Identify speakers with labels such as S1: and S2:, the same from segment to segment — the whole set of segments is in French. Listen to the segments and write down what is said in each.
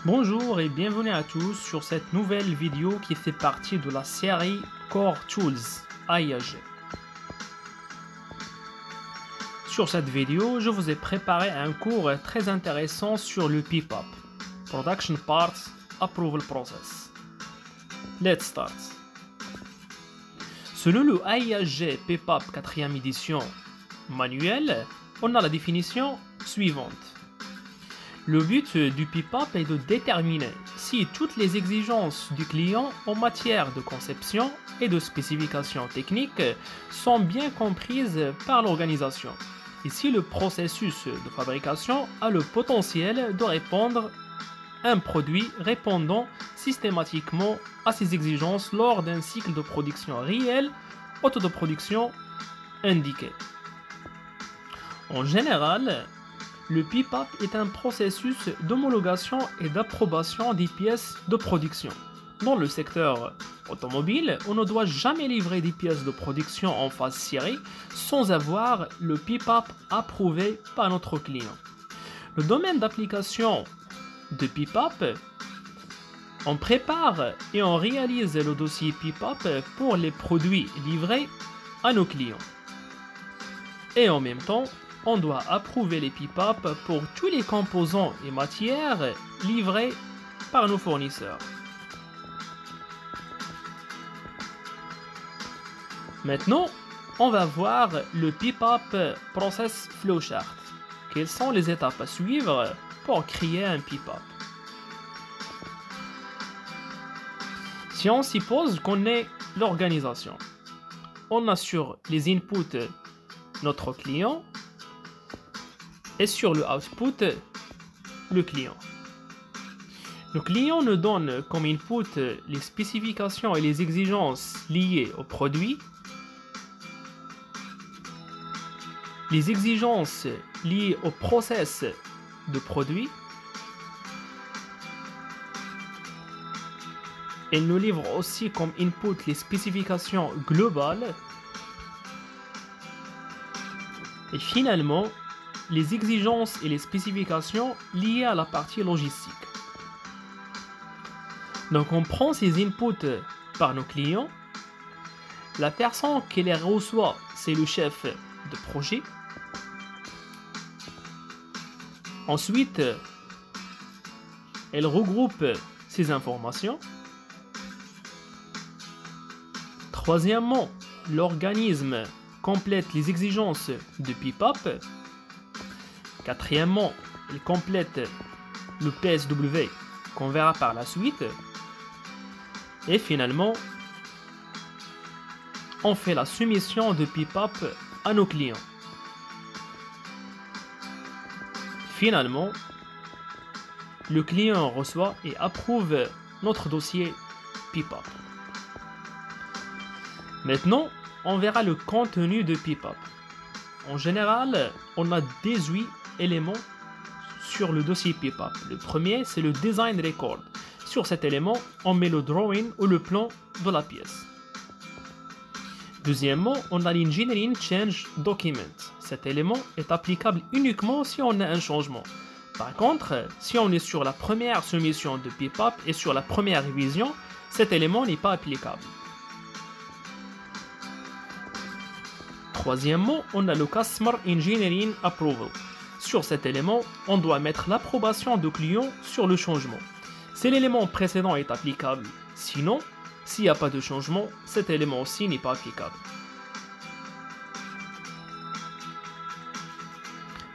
S1: Bonjour et bienvenue à tous sur cette nouvelle vidéo qui fait partie de la série Core Tools AIAG. Sur cette vidéo, je vous ai préparé un cours très intéressant sur le PPAP, Production Parts Approval Process. Let's start. Selon le AIAG PPAP 4e édition manuel, on a la définition suivante. Le but du PPAP est de déterminer si toutes les exigences du client en matière de conception et de spécification technique sont bien comprises par l'organisation et si le processus de fabrication a le potentiel de répondre à un produit répondant systématiquement à ces exigences lors d'un cycle de production réel ou de production indiqué. En général, le PPAP est un processus d'homologation et d'approbation des pièces de production. Dans le secteur automobile, on ne doit jamais livrer des pièces de production en phase série sans avoir le PPAP approuvé par notre client. Le domaine d'application de PPAP, on prépare et on réalise le dossier PPAP pour les produits livrés à nos clients. Et en même temps, on doit approuver les PPAP pour tous les composants et matières livrés par nos fournisseurs. Maintenant, on va voir le PPAP Process Flowchart. Quelles sont les étapes à suivre pour créer un PPAP? Si on suppose qu'on est l'organisation, on a sur les inputs notre client et sur le output, le client. Le client nous donne comme input les spécifications et les exigences liées au produit, les exigences liées au process de produit. Elle nous livre aussi comme input les spécifications globales. Et finalement, les exigences et les spécifications liées à la partie logistique. Donc on prend ces inputs par nos clients. La personne qui les reçoit, c'est le chef de projet. Ensuite, elle regroupe ces informations. Troisièmement, l'organisme complète les exigences de PPAP. Quatrièmement, il complète le PSW qu'on verra par la suite. Et finalement, on fait la soumission de PPAP à nos clients. Finalement, le client reçoit et approuve notre dossier PPAP. Maintenant, on verra le contenu de PPAP. En général, on a 18 éléments sur le dossier PPAP. Le premier, c'est le design record. Sur cet élément, on met le drawing ou le plan de la pièce. Deuxièmement, on a l'engineering change document. Cet élément est applicable uniquement si on a un changement. Par contre, si on est sur la première soumission de PPAP et sur la première révision, cet élément n'est pas applicable. Troisièmement, on a le Customer Engineering Approval. Sur cet élément, on doit mettre l'approbation du client sur le changement. Si l'élément précédent est applicable, sinon, s'il n'y a pas de changement, cet élément aussi n'est pas applicable.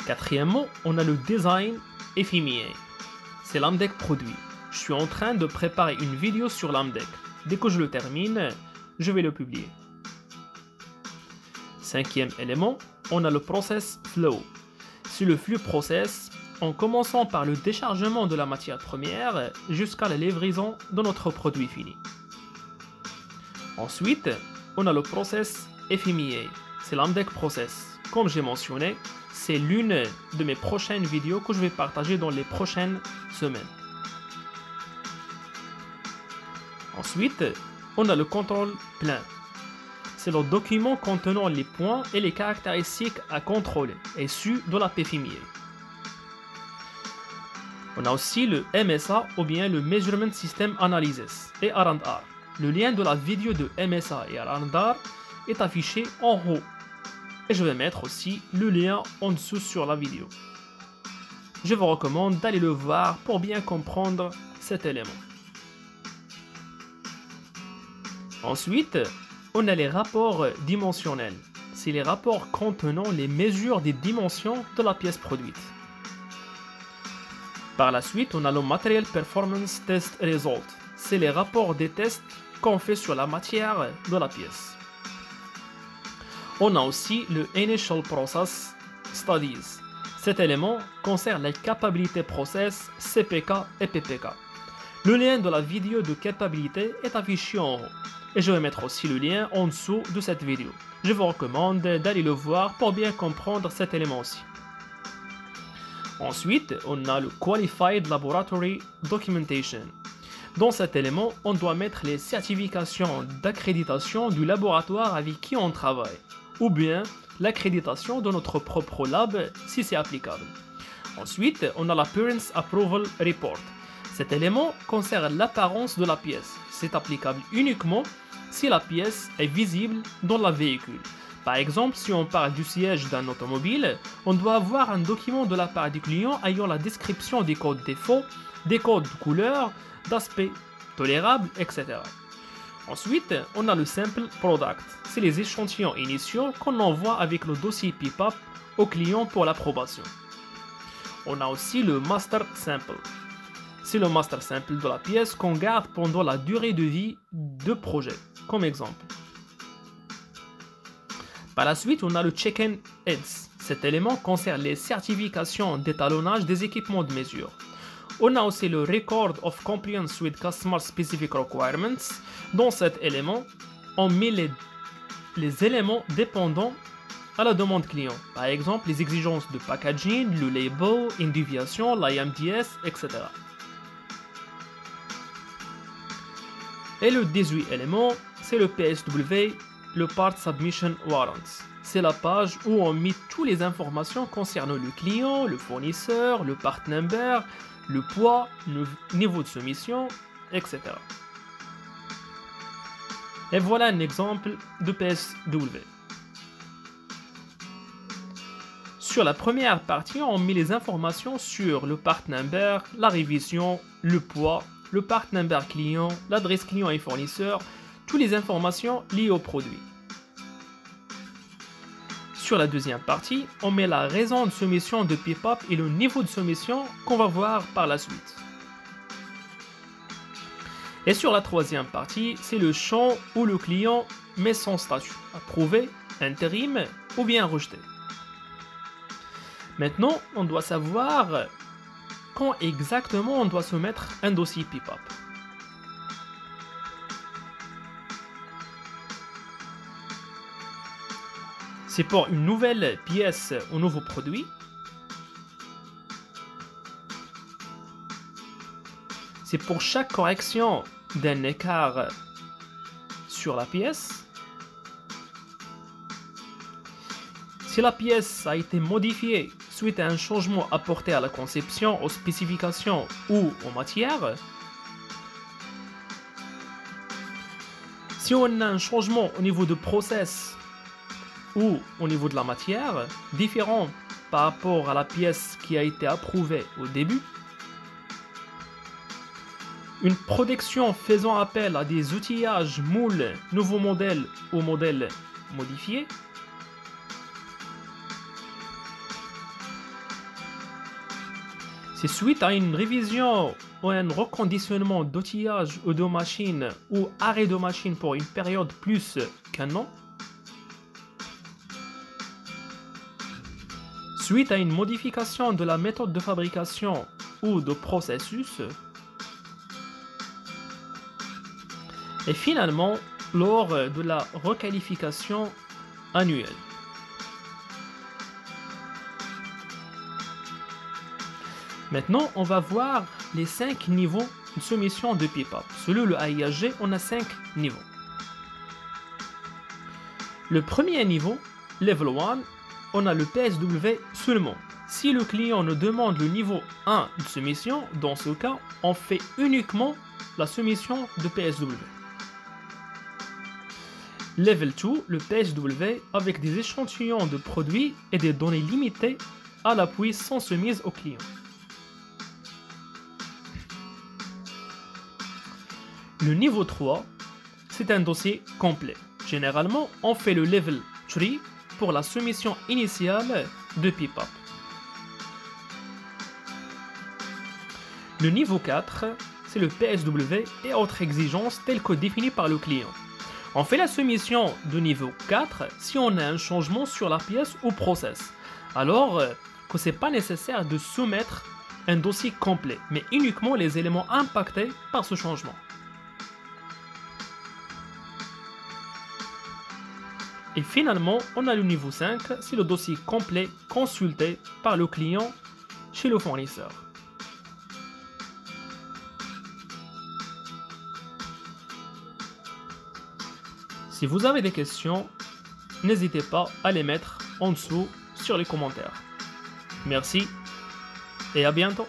S1: Quatrièmement, on a le Design FMEA. C'est l'AMDEC produit. Je suis en train de préparer une vidéo sur l'AMDEC. Dès que je le termine, je vais le publier. Cinquième élément, on a le Process Flow. C'est le flux process en commençant par le déchargement de la matière première jusqu'à la livraison de notre produit fini. Ensuite, on a le Process FMEA. C'est l'AMDEC Process. Comme j'ai mentionné, c'est l'une de mes prochaines vidéos que je vais partager dans les prochaines semaines. Ensuite, on a le contrôle plein. C'est le document contenant les points et les caractéristiques à contrôler, issus de la PFMEA. On a aussi le MSA ou bien le Measurement System Analysis et R&R. Le lien de la vidéo de MSA et R&R est affiché en haut. Et je vais mettre aussi le lien en dessous sur la vidéo. Je vous recommande d'aller le voir pour bien comprendre cet élément. Ensuite, on a les rapports dimensionnels. C'est les rapports contenant les mesures des dimensions de la pièce produite. Par la suite, on a le Material Performance Test Result. C'est les rapports des tests qu'on fait sur la matière de la pièce. On a aussi le Initial Process Studies. Cet élément concerne les Capability Process, CPK et PPK. Le lien de la vidéo de capacité est affiché en haut. Et je vais mettre aussi le lien en dessous de cette vidéo. Je vous recommande d'aller le voir pour bien comprendre cet élément aussi. Ensuite, on a le Qualified Laboratory Documentation. Dans cet élément, on doit mettre les certifications d'accréditation du laboratoire avec qui on travaille, ou bien l'accréditation de notre propre lab si c'est applicable. Ensuite, on a l'Appearance Approval Report. Cet élément concerne l'apparence de la pièce. C'est applicable uniquement si la pièce est visible dans le véhicule. Par exemple, si on parle du siège d'un automobile, on doit avoir un document de la part du client ayant la description des codes défauts, des codes de couleur, d'aspect tolérable, etc. Ensuite, on a le Sample Product. C'est les échantillons initiaux qu'on envoie avec le dossier PIPAP au client pour l'approbation. On a aussi le Master Sample. C'est le Master Sample de la pièce qu'on garde pendant la durée de vie de projet, comme exemple. Par la suite, on a le Check-in Heads. Cet élément concerne les certifications d'étalonnage des équipements de mesure. On a aussi le Record of Compliance with Customer Specific Requirements. Dans cet élément, on met les éléments dépendants à la demande client. Par exemple, les exigences de packaging, le label, une déviation, l'IMDS, etc. Et le 18 élément, c'est le PSW, le Part Submission Warrants. C'est la page où on met toutes les informations concernant le client, le fournisseur, le part number, le poids, le niveau de soumission, etc. Et voilà un exemple de PSW. Sur la première partie, on met les informations sur le part number, la révision, le poids, le part number client, l'adresse client et fournisseur, toutes les informations liées au produit. Sur la deuxième partie, on met la raison de soumission de PIPAP et le niveau de soumission qu'on va voir par la suite. Et sur la troisième partie, c'est le champ où le client met son statut, approuvé, intérim ou bien rejeté. Maintenant, on doit savoir quand exactement on doit soumettre un dossier PIPAP. C'est pour une nouvelle pièce ou nouveau produit. C'est pour chaque correction d'un écart sur la pièce. Si la pièce a été modifiée suite à un changement apporté à la conception, aux spécifications ou aux matières. Si on a un changement au niveau de process ou au niveau de la matière, différent par rapport à la pièce qui a été approuvée au début. Une production faisant appel à des outillages moules, nouveaux modèles ou modèles modifiés. C'est suite à une révision ou un reconditionnement d'outillage ou de machine ou arrêt de machine pour une période plus qu'un an. Suite à une modification de la méthode de fabrication ou de processus. Et finalement, lors de la requalification annuelle. Maintenant, on va voir les 5 niveaux de soumission de PIPAP. Selon le AIHG, on a 5 niveaux. Le premier niveau, Level 1, on a le PSW seulement. Si le client nous demande le niveau 1 de soumission, dans ce cas, on fait uniquement la soumission de PSW. Level 2, le PSW avec des échantillons de produits et des données limitées à l'appui sans soumise au client. Le niveau 3, c'est un dossier complet. Généralement, on fait le level 3 pour la soumission initiale de PIPAP. Le niveau 4, c'est le PSW et autres exigences telles que définies par le client. On fait la soumission de niveau 4 si on a un changement sur la pièce ou process. Alors que ce n'est pas nécessaire de soumettre un dossier complet, mais uniquement les éléments impactés par ce changement. Et finalement, on a le niveau 5, c'est le dossier complet consulté par le client chez le fournisseur. Si vous avez des questions, n'hésitez pas à les mettre en dessous sur les commentaires. Merci et à bientôt.